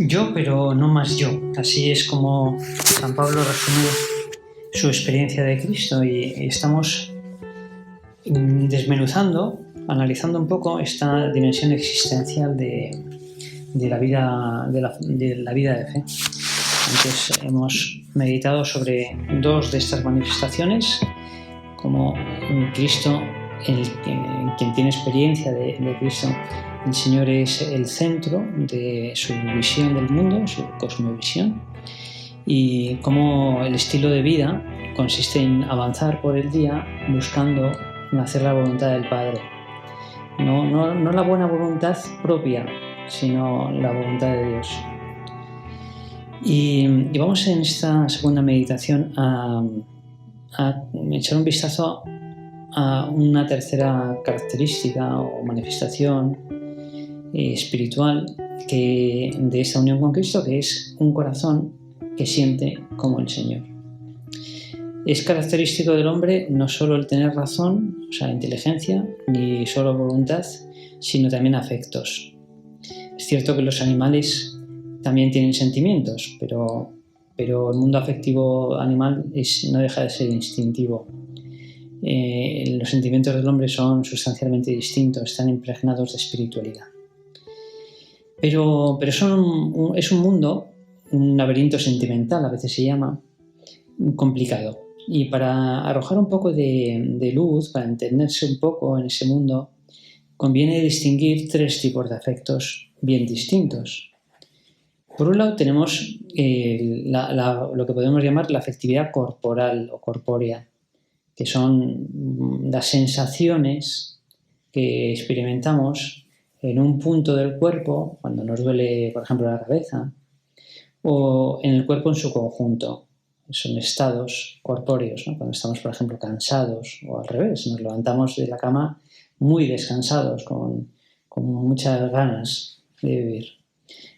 Yo, pero no más yo. Así es como San Pablo resume su experiencia de Cristo y estamos desmenuzando, analizando un poco esta dimensión existencial de la vida de fe. Antes hemos meditado sobre dos de estas manifestaciones, como Cristo, quien tiene experiencia de Cristo, el Señor es el centro de su visión del mundo, su cosmovisión, y cómo el estilo de vida consiste en avanzar por el día buscando hacer la voluntad del Padre. No la buena voluntad propia, sino la voluntad de Dios. Y vamos en esta segunda meditación a echar un vistazo a una tercera característica o manifestación espiritual de esta unión con Cristo, que es un corazón que siente como el Señor. Es característico del hombre no solo el tener razón, o sea, inteligencia, ni solo voluntad, sino también afectos. Es cierto que los animales también tienen sentimientos, pero el mundo afectivo animal no deja de ser instintivo. Los sentimientos del hombre son sustancialmente distintos, están impregnados de espiritualidad. Pero es un mundo, un laberinto sentimental, a veces se llama, complicado. Y para arrojar un poco de luz, para entenderse un poco en ese mundo, conviene distinguir tres tipos de afectos bien distintos. Por un lado tenemos lo que podemos llamar la afectividad corporal o corpórea, que son las sensaciones que experimentamos en un punto del cuerpo, cuando nos duele, por ejemplo, la cabeza, o en el cuerpo en su conjunto. Son estados corpóreos, ¿no? Cuando estamos, por ejemplo, cansados, o al revés, nos levantamos de la cama muy descansados, con muchas ganas de vivir.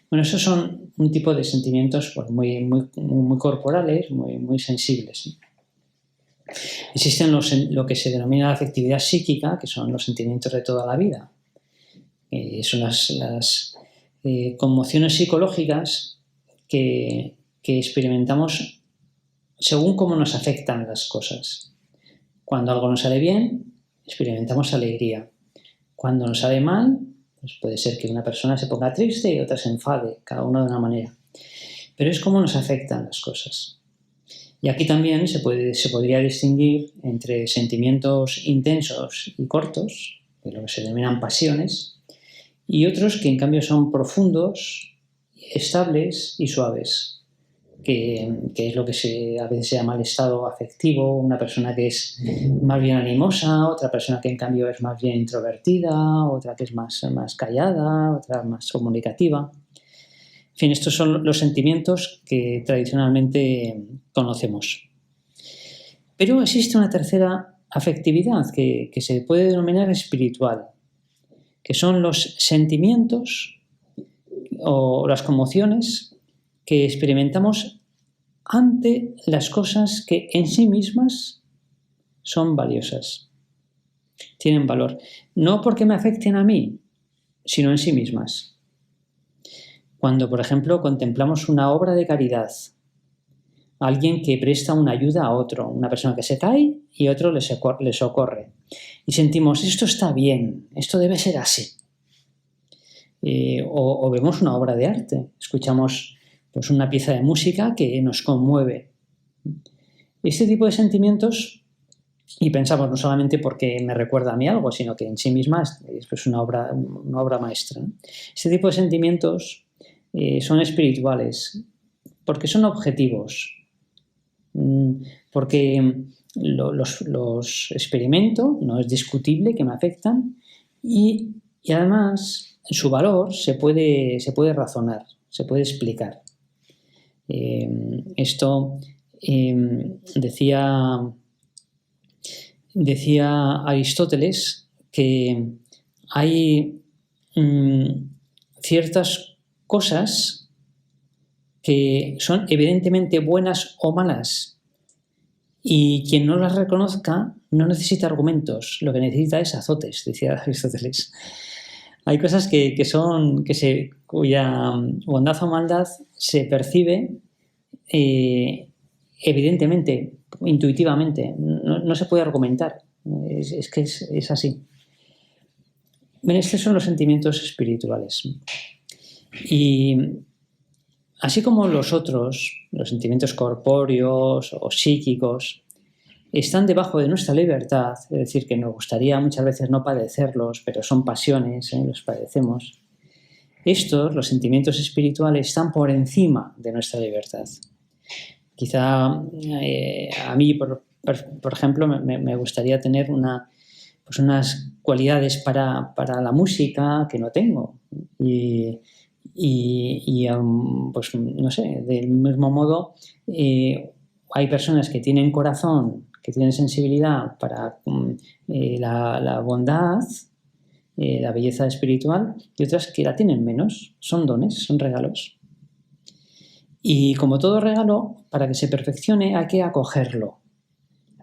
Bueno, esos son un tipo de sentimientos pues, muy corporales, muy sensibles, ¿no? Existen lo que se denomina la afectividad psíquica, que son los sentimientos de toda la vida. Son las conmociones psicológicas que experimentamos según cómo nos afectan las cosas. Cuando algo nos sale bien, experimentamos alegría. Cuando nos sale mal, pues puede ser que una persona se ponga triste y otra se enfade, cada uno de una manera. Pero es cómo nos afectan las cosas. Y aquí también se podría distinguir entre sentimientos intensos y cortos, de lo que se denominan pasiones, y otros que en cambio son profundos, estables y suaves, que es lo que a veces se llama el estado afectivo, una persona que es más bien animosa, otra persona que en cambio es más bien introvertida, otra que es más callada, otra más comunicativa. En fin, estos son los sentimientos que tradicionalmente conocemos. Pero existe una tercera afectividad que se puede denominar espiritual, que son los sentimientos o las conmociones que experimentamos ante las cosas que en sí mismas son valiosas, tienen valor. No porque me afecten a mí, sino en sí mismas. Cuando, por ejemplo, contemplamos una obra de caridad, alguien que presta una ayuda a otro, una persona que se cae y otro le socorre, y sentimos, esto está bien, esto debe ser así. O vemos una obra de arte, escuchamos pues, una pieza de música que nos conmueve. Este tipo de sentimientos, y pensamos no solamente porque me recuerda a mí algo, sino que en sí misma es pues, una obra maestra, ¿no? Este tipo de sentimientos son espirituales, porque son objetivos, porque los experimento, no es discutible que me afectan, y además su valor se puede razonar, se puede explicar. Esto decía Aristóteles que hay ciertas cosas que son evidentemente buenas o malas y quien no las reconozca no necesita argumentos, lo que necesita es azotes, decía Aristóteles. Hay cosas cuya bondad o maldad se percibe evidentemente, intuitivamente. No se puede argumentar. Es que es así. Bien, estos son los sentimientos espirituales. Y así como los otros, los sentimientos corpóreos o psíquicos, están debajo de nuestra libertad, es decir, que nos gustaría muchas veces no padecerlos, pero son pasiones, los padecemos. Estos, los sentimientos espirituales, están por encima de nuestra libertad. Quizá a mí, por ejemplo, me gustaría tener unas cualidades para la música que no tengo. Pues no sé, del mismo modo, hay personas que tienen corazón, que tienen sensibilidad para la bondad, la belleza espiritual, y otras que la tienen menos. Son dones, son regalos. Y como todo regalo, para que se perfeccione hay que acogerlo,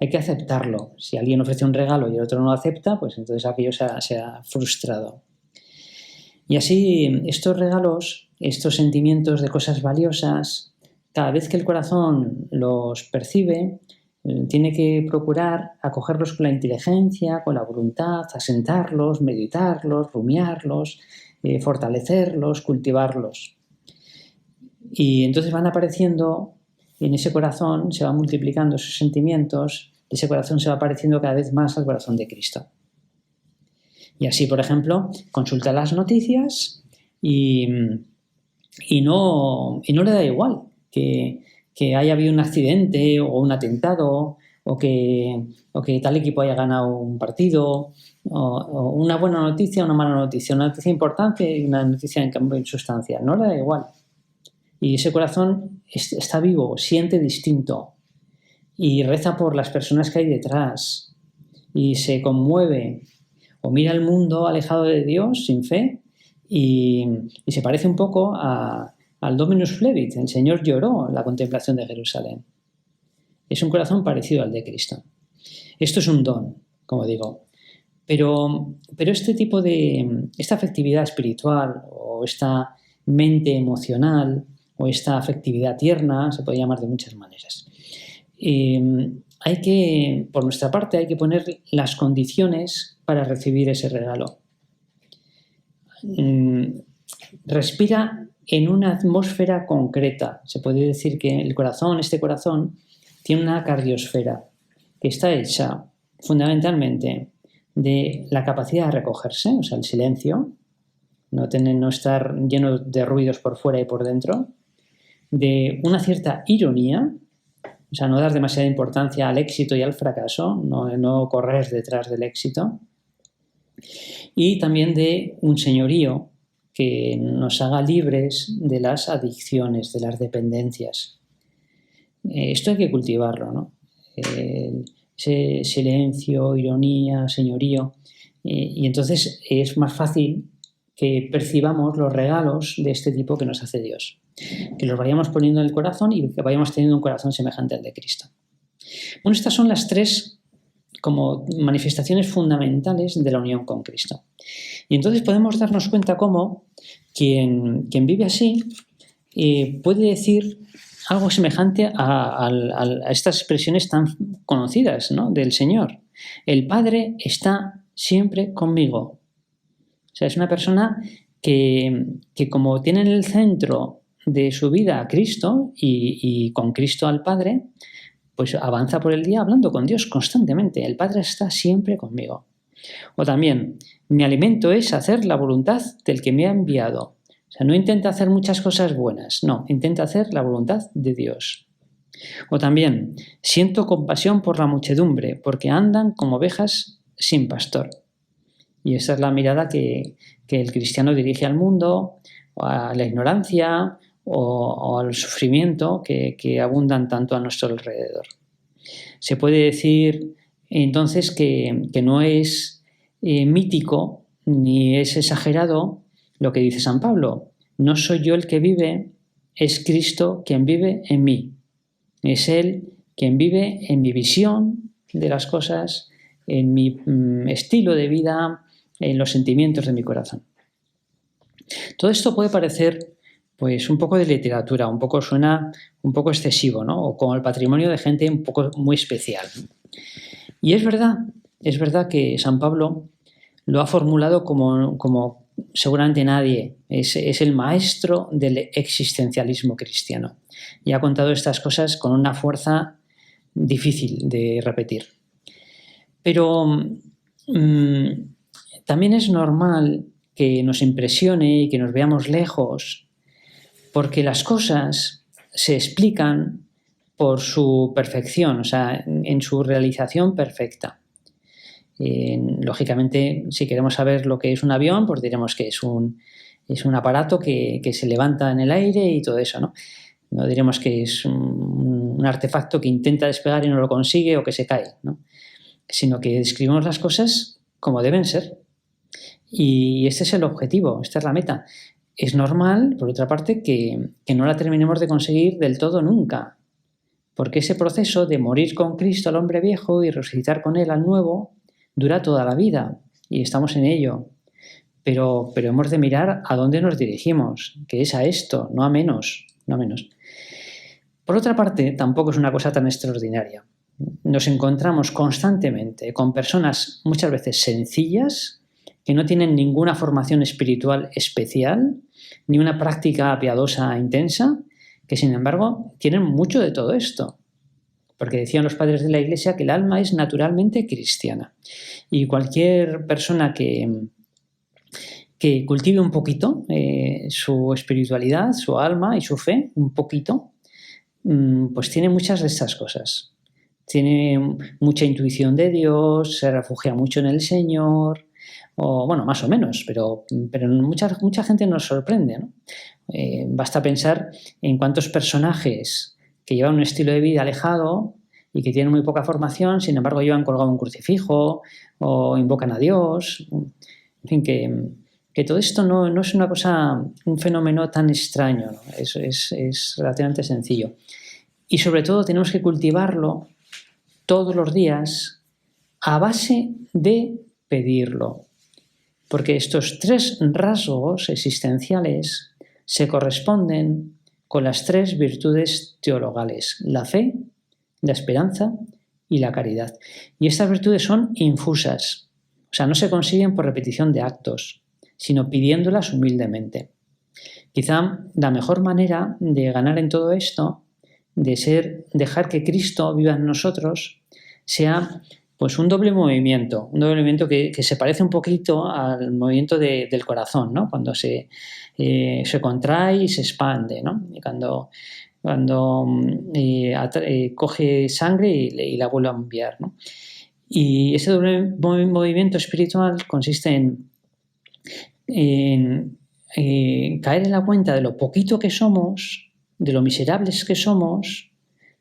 hay que aceptarlo. Si alguien ofrece un regalo y el otro no lo acepta, pues entonces aquello se ha frustrado. Y así estos regalos, estos sentimientos de cosas valiosas, cada vez que el corazón los percibe, tiene que procurar acogerlos con la inteligencia, con la voluntad, asentarlos, meditarlos, rumiarlos, fortalecerlos, cultivarlos. Y entonces van apareciendo, en ese corazón se van multiplicando esos sentimientos, y ese corazón se va pareciendo cada vez más al corazón de Cristo. Y así, por ejemplo, consulta las noticias y no le da igual que haya habido un accidente o un atentado o que tal equipo haya ganado un partido, o una buena noticia o una mala noticia, una noticia importante y una noticia en cambio insustancial. No le da igual. Y ese corazón está vivo, siente distinto y reza por las personas que hay detrás y se conmueve o mira el mundo alejado de Dios, sin fe, y se parece un poco al Dominus Flevit. El Señor lloró en la contemplación de Jerusalén. Es un corazón parecido al de Cristo. Esto es un don, como digo. Pero esta afectividad espiritual o esta mente emocional o esta afectividad tierna, se puede llamar de muchas maneras. Por nuestra parte, hay que poner las condiciones para recibir ese regalo. Respira en una atmósfera concreta. Se puede decir que este corazón, tiene una cardiosfera que está hecha fundamentalmente de la capacidad de recogerse, o sea, el silencio, no estar lleno de ruidos por fuera y por dentro, de una cierta ironía, o sea, no dar demasiada importancia al éxito y al fracaso, no correr detrás del éxito, y también de un señorío que nos haga libres de las adicciones, de las dependencias. Esto hay que cultivarlo, ¿no? Ese silencio, ironía, señorío, y entonces es más fácil que percibamos los regalos de este tipo que nos hace Dios, que los vayamos poniendo en el corazón y que vayamos teniendo un corazón semejante al de Cristo. Bueno, estas son las tres como manifestaciones fundamentales de la unión con Cristo. Y entonces podemos darnos cuenta cómo quien vive así puede decir algo semejante a estas expresiones tan conocidas, ¿no?, del Señor. El Padre está siempre conmigo. O sea, es una persona que como tiene en el centro de su vida a Cristo y con Cristo al Padre, pues avanza por el día hablando con Dios constantemente. El Padre está siempre conmigo. O también, mi alimento es hacer la voluntad del que me ha enviado. O sea, no intenta hacer muchas cosas buenas, no, intenta hacer la voluntad de Dios. O también, siento compasión por la muchedumbre, porque andan como ovejas sin pastor. Y esa es la mirada que el cristiano dirige al mundo, a la ignorancia o al sufrimiento que abundan tanto a nuestro alrededor. Se puede decir entonces que no es mítico ni es exagerado lo que dice San Pablo. No soy yo el que vive, es Cristo quien vive en mí. Es Él quien vive en mi visión de las cosas, en mi estilo de vida, en los sentimientos de mi corazón. Todo esto puede parecer pues un poco de literatura, suena un poco excesivo, ¿no? O como el patrimonio de gente un poco muy especial. Y es verdad que San Pablo lo ha formulado como seguramente nadie. Es el maestro del existencialismo cristiano. Y ha contado estas cosas con una fuerza difícil de repetir. Pero también es normal que nos impresione y que nos veamos lejos, porque las cosas se explican por su perfección, o sea, en su realización perfecta. Lógicamente, si queremos saber lo que es un avión, pues diremos que es un aparato que se levanta en el aire y todo eso, ¿no? No diremos que es un artefacto que intenta despegar y no lo consigue o que se cae, ¿no? Sino que describimos las cosas como deben ser. Y este es el objetivo, esta es la meta. Es normal, por otra parte, que no la terminemos de conseguir del todo nunca, porque ese proceso de morir con Cristo al hombre viejo y resucitar con él al nuevo dura toda la vida y estamos en ello. Pero hemos de mirar a dónde nos dirigimos, que es a esto, no a menos. Por otra parte, tampoco es una cosa tan extraordinaria. Nos encontramos constantemente con personas muchas veces sencillas, que no tienen ninguna formación espiritual especial, ni una práctica piadosa intensa, que sin embargo tienen mucho de todo esto. Porque decían los padres de la Iglesia que el alma es naturalmente cristiana. Y cualquier persona que cultive un poquito su espiritualidad, su alma y su fe, un poquito, pues tiene muchas de estas cosas. Tiene mucha intuición de Dios, se refugia mucho en el Señor, o bueno, más o menos, pero mucha gente nos sorprende, ¿no? Basta pensar en cuántos personajes que llevan un estilo de vida alejado y que tienen muy poca formación, sin embargo llevan colgado un crucifijo o invocan a Dios. En fin, que todo esto no es una cosa, un fenómeno tan extraño, ¿no? Es relativamente sencillo. Y sobre todo tenemos que cultivarlo todos los días a base de pedirlo. Porque estos 3 rasgos existenciales se corresponden con las 3 virtudes teologales: la fe, la esperanza y la caridad. Y estas virtudes son infusas, o sea, no se consiguen por repetición de actos, sino pidiéndolas humildemente. Quizá la mejor manera de ganar en todo esto, dejar que Cristo viva en nosotros, sea pues un doble movimiento que se parece un poquito al movimiento del corazón, ¿no? Cuando se contrae y se expande, ¿no? Y cuando coge sangre y la vuelve a enviar, ¿no? Y ese doble movimiento espiritual consiste en caer en la cuenta de lo poquito que somos, de lo miserables que somos,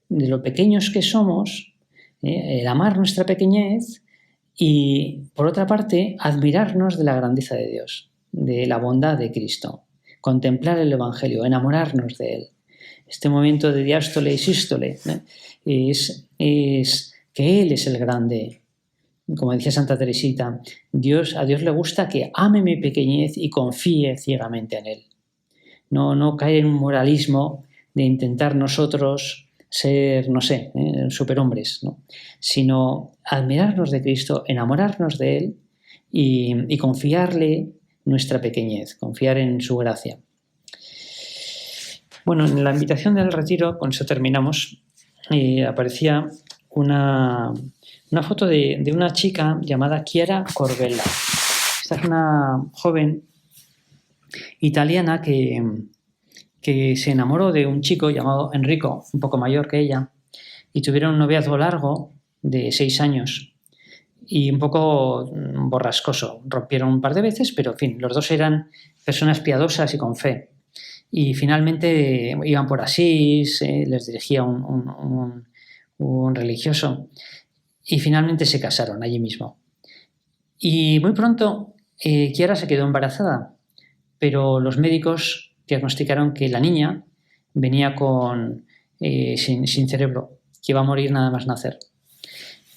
de lo pequeños que somos, el amar nuestra pequeñez y, por otra parte, admirarnos de la grandeza de Dios, de la bondad de Cristo, contemplar el Evangelio, enamorarnos de Él. Este momento de diástole y sístole es que Él es el grande. Como decía Santa Teresita, a Dios le gusta que ame mi pequeñez y confíe ciegamente en Él. No caer en un moralismo de intentar nosotros ser, no sé, superhombres, ¿no? Sino admirarnos de Cristo, enamorarnos de Él y confiarle nuestra pequeñez, confiar en su gracia. Bueno, en la invitación del retiro, con eso terminamos, aparecía una foto de una chica llamada Chiara Corbella. Esta es una joven italiana que se enamoró de un chico llamado Enrico, un poco mayor que ella, y tuvieron un noviazgo largo de 6 años y un poco borrascoso. Rompieron un par de veces, pero en fin, los dos eran personas piadosas y con fe. Y finalmente iban por Asís, les dirigía un religioso, y finalmente se casaron allí mismo. Y muy pronto Chiara se quedó embarazada, pero los médicos diagnosticaron que la niña venía sin cerebro, que iba a morir nada más nacer.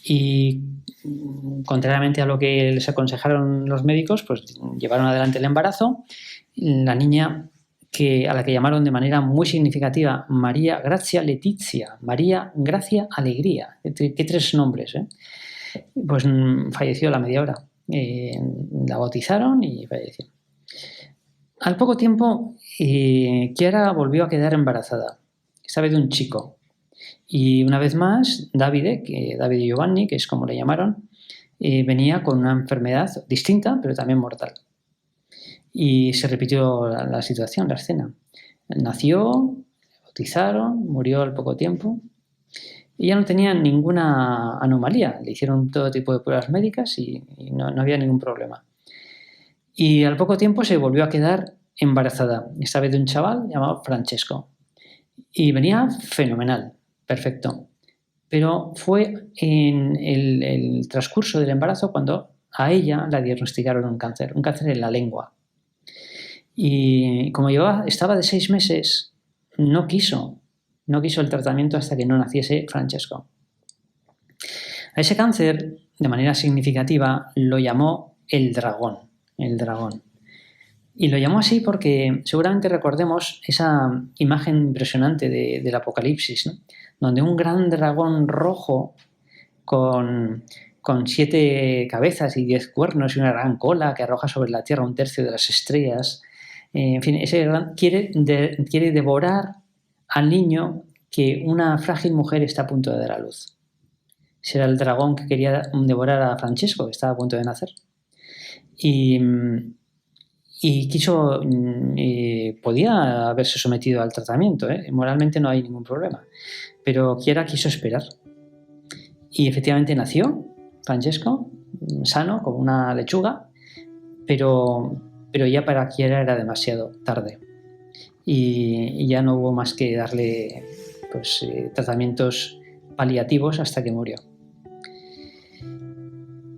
Y contrariamente a lo que les aconsejaron los médicos, pues llevaron adelante el embarazo. La niña, a la que llamaron de manera muy significativa María Grazia Letizia, María Gracia Alegría, qué 3 nombres, pues falleció a la media hora. La bautizaron y falleció. Al poco tiempo, Chiara volvió a quedar embarazada, esta vez de un chico. Y una vez más, Davide Giovanni, que es como le llamaron, venía con una enfermedad distinta, pero también mortal. Y se repitió la situación, la escena. Nació, bautizaron, murió al poco tiempo. Y ya no tenía ninguna anomalía. Le hicieron todo tipo de pruebas médicas y no había ningún problema. Y al poco tiempo se volvió a quedar embarazada, esta vez de un chaval llamado Francesco. Y venía fenomenal, perfecto. Pero fue en el transcurso del embarazo cuando a ella la diagnosticaron un cáncer en la lengua. Y como estaba de 6 meses, no quiso el tratamiento hasta que no naciese Francesco. A ese cáncer, de manera significativa, lo llamó el dragón. Y lo llamó así porque seguramente recordemos esa imagen impresionante del Apocalipsis, ¿no? Donde un gran dragón rojo con 7 cabezas y 10 cuernos y una gran cola que arroja sobre la tierra 1/3 de las estrellas. En fin, ese quiere devorar al niño que una frágil mujer está a punto de dar a luz. Ese era el dragón que quería devorar a Francesco, que estaba a punto de nacer. Y quiso, podía haberse sometido al tratamiento, moralmente no hay ningún problema, pero Chiara quiso esperar. Y efectivamente nació Francesco, sano, como una lechuga, pero ya para Chiara era demasiado tarde. Y ya no hubo más que darle tratamientos paliativos hasta que murió.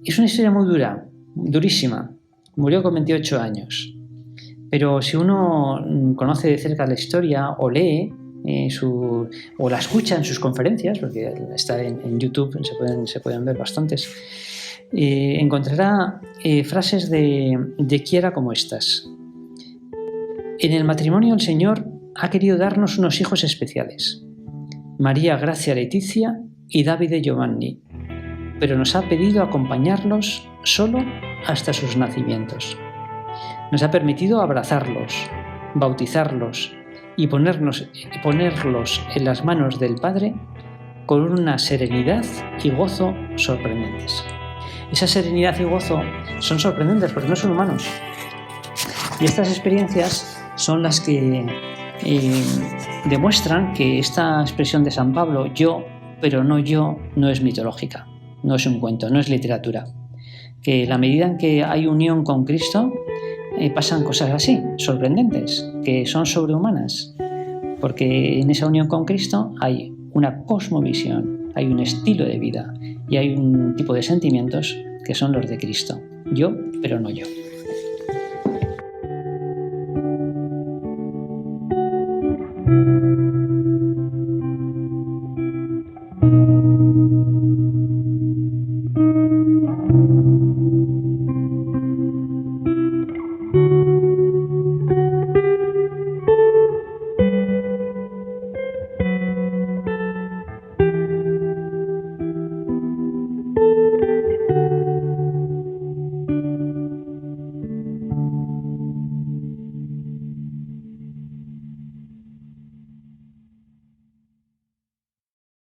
Es una historia muy dura, durísima. Murió con 28 años. Pero si uno conoce de cerca la historia o lee o la escucha en sus conferencias, porque está en YouTube, se pueden ver bastantes, encontrará frases de Chiara como estas. En el matrimonio el Señor ha querido darnos unos hijos especiales, María Grazia Letizia y Davide Giovanni, pero nos ha pedido acompañarlos solo hasta sus nacimientos. Nos ha permitido abrazarlos, bautizarlos y ponerlos en las manos del Padre con una serenidad y gozo sorprendentes. Esa serenidad y gozo son sorprendentes porque no son humanos. Y estas experiencias son las que demuestran que esta expresión de San Pablo, yo, pero no yo, no es mitológica, no es un cuento, no es literatura. Que la medida en que hay unión con Cristo, pasan cosas así, sorprendentes, que son sobrehumanas, porque en esa unión con Cristo hay una cosmovisión, hay un estilo de vida y hay un tipo de sentimientos que son los de Cristo. Yo, pero no yo.